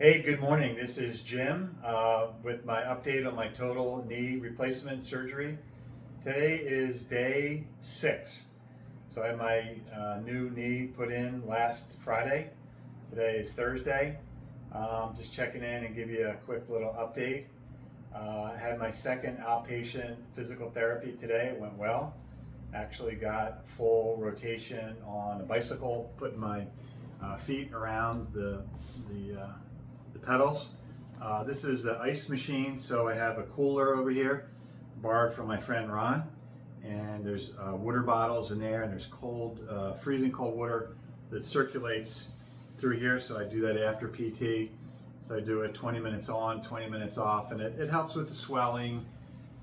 Hey, good morning. This is Jim with my update on my total knee replacement surgery. Today is day 6. So I had my new knee put in last Friday. Today is Thursday. Just checking in and give you a quick little update. I had my second outpatient physical therapy today. It went well. Actually got full rotation on a bicycle, putting my feet around the pedals. This is the ice machine, so I have a cooler over here, borrowed from my friend Ron, and there's water bottles in there, and there's freezing cold water that circulates through here, so I do that after PT. So I do it 20 minutes on, 20 minutes off, and it helps with the swelling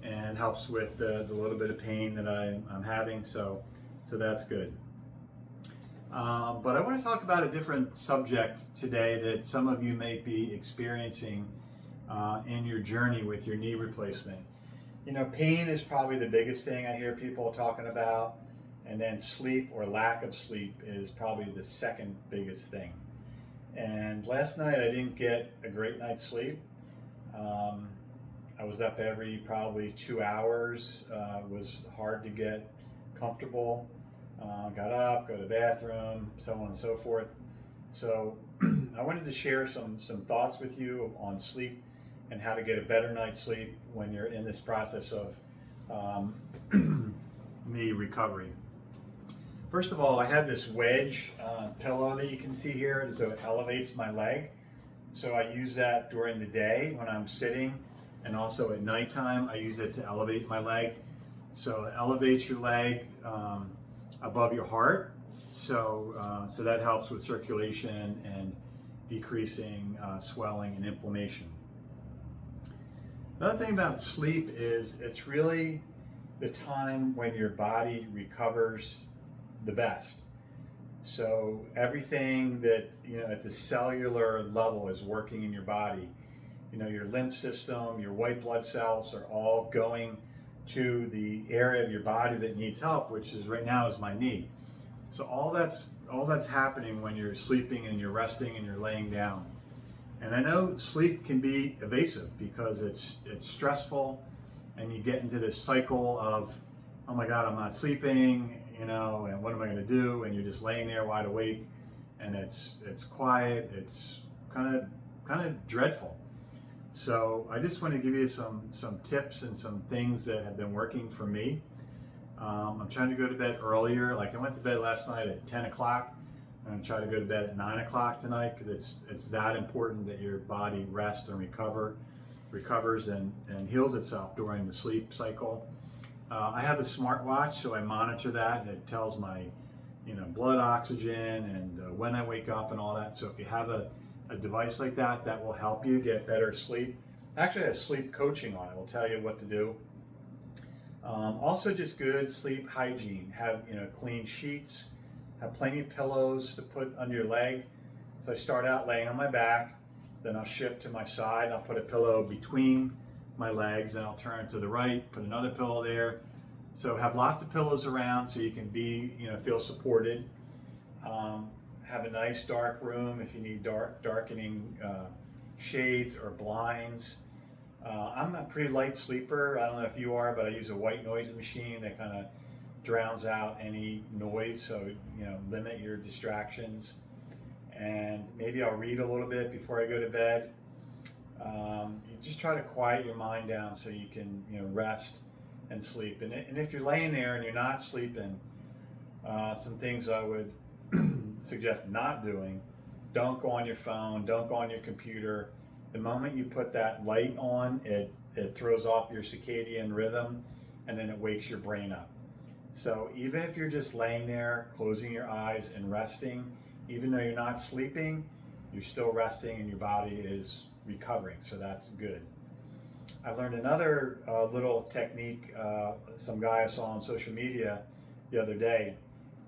and helps with the little bit of pain that I'm having, so that's good. But I want to talk about a different subject today that some of you may be experiencing in your journey with your knee replacement. You know, pain is probably the biggest thing I hear people talking about, and then sleep or lack of sleep is probably the second biggest thing. And last night I didn't get a great night's sleep. I was up every probably 2 hours. Was hard to get comfortable. Got up, go to the bathroom, so on and so forth. So I wanted to share some thoughts with you on sleep and how to get a better night's sleep when you're in this process of knee recovery. First of all, I have this wedge pillow that you can see here, so it elevates my leg. So I use that during the day when I'm sitting, and also at nighttime I use it to elevate my leg. So it elevates your leg above your heart, so that helps with circulation and decreasing swelling and inflammation. Another thing about sleep is it's really the time when your body recovers the best. So everything that, you know, at the cellular level is working in your body. You know, your lymph system, your white blood cells are all going to the area of your body that needs help, which is right now is my knee. So all that's happening when you're sleeping and you're resting and you're laying down. And I know sleep can be evasive because it's stressful, and you get into this cycle of, oh my God, I'm not sleeping, you know, and what am I going to do? And you're just laying there wide awake, and it's quiet. It's kind of dreadful. So I just want to give you some tips and some things that have been working for me. I'm trying to go to bed earlier. Like I went to bed last night at 10 o'clock. I'm going to try to go to bed at 9 o'clock tonight because it's that important that your body rests and recovers and heals itself during the sleep cycle. I have a smartwatch, so I monitor that, and it tells my, you know, blood oxygen and when I wake up and all that. So if you have a device like that, that will help you get better sleep. Actually, it has sleep coaching on it. It will tell you what to do. Also, just good sleep hygiene. Have, you know, clean sheets. Have plenty of pillows to put under your leg. So I start out laying on my back, then I'll shift to my side. I'll put a pillow between my legs, and I'll turn to the right, put another pillow there. So have lots of pillows around so you can be, you know, feel supported. Have a nice dark room if you need darkening shades or blinds. I'm a pretty light sleeper. I don't know if you are, but I use a white noise machine that kind of drowns out any noise, so, you know, limit your distractions. And maybe I'll read a little bit before I go to bed. You just try to quiet your mind down so you can, you know, rest and sleep. And if you're laying there and you're not sleeping, some things I would suggest not doing: don't go on your phone, don't go on your computer. The moment you put that light on, it throws off your circadian rhythm, and then it wakes your brain up. So even if you're just laying there, closing your eyes and resting, even though you're not sleeping, you're still resting and your body is recovering, so that's good. I learned another little technique, some guy I saw on social media the other day,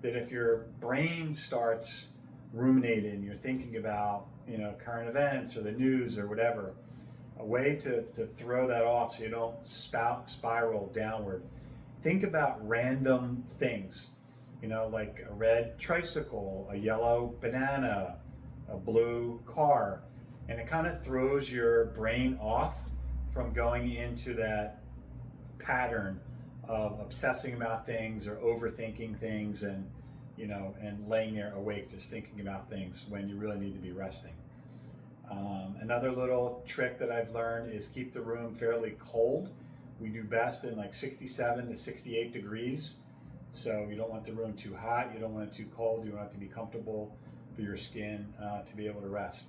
that if your brain starts ruminating, you're thinking about, you know, current events or the news or whatever, a way to throw that off so you don't spiral downward. Think about random things, you know, like a red tricycle, a yellow banana, a blue car. and it kind of throws your brain off from going into that pattern of obsessing about things or overthinking things, and and laying there awake just thinking about things when you really need to be resting. Another little trick that I've learned is keep the room fairly cold. We do best in like 67 to 68 degrees. So you don't want the room too hot, you don't want it too cold, you want it to be comfortable for your skin to be able to rest.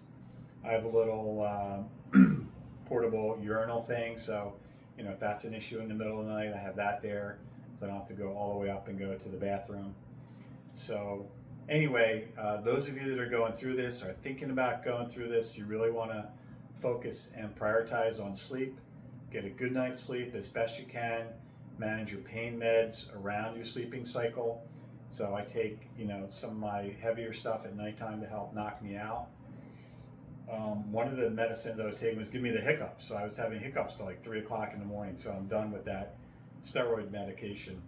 I have a little portable urinal thing, so if that's an issue in the middle of the night, I have that there, so I don't have to go all the way up and go to the bathroom. So anyway, those of you that are going through this or thinking about going through this, you really want to focus and prioritize on sleep. Get a good night's sleep as best you can. Manage your pain meds around your sleeping cycle. So I take some of my heavier stuff at nighttime to help knock me out. One of the medicines I was taking was giving me the hiccups. So I was having hiccups till like 3 o'clock in the morning. So I'm done with that steroid medication.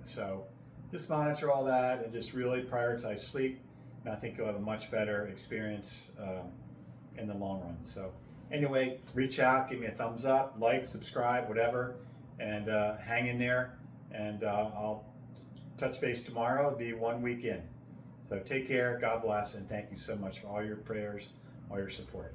So just monitor all that and just really prioritize sleep. And I think you'll have a much better experience in the long run. So anyway, reach out, give me a thumbs up, like, subscribe, whatever, and hang in there. And I'll touch base tomorrow. It'll be 1 week in. So take care, God bless, and thank you so much for all your prayers, all your support.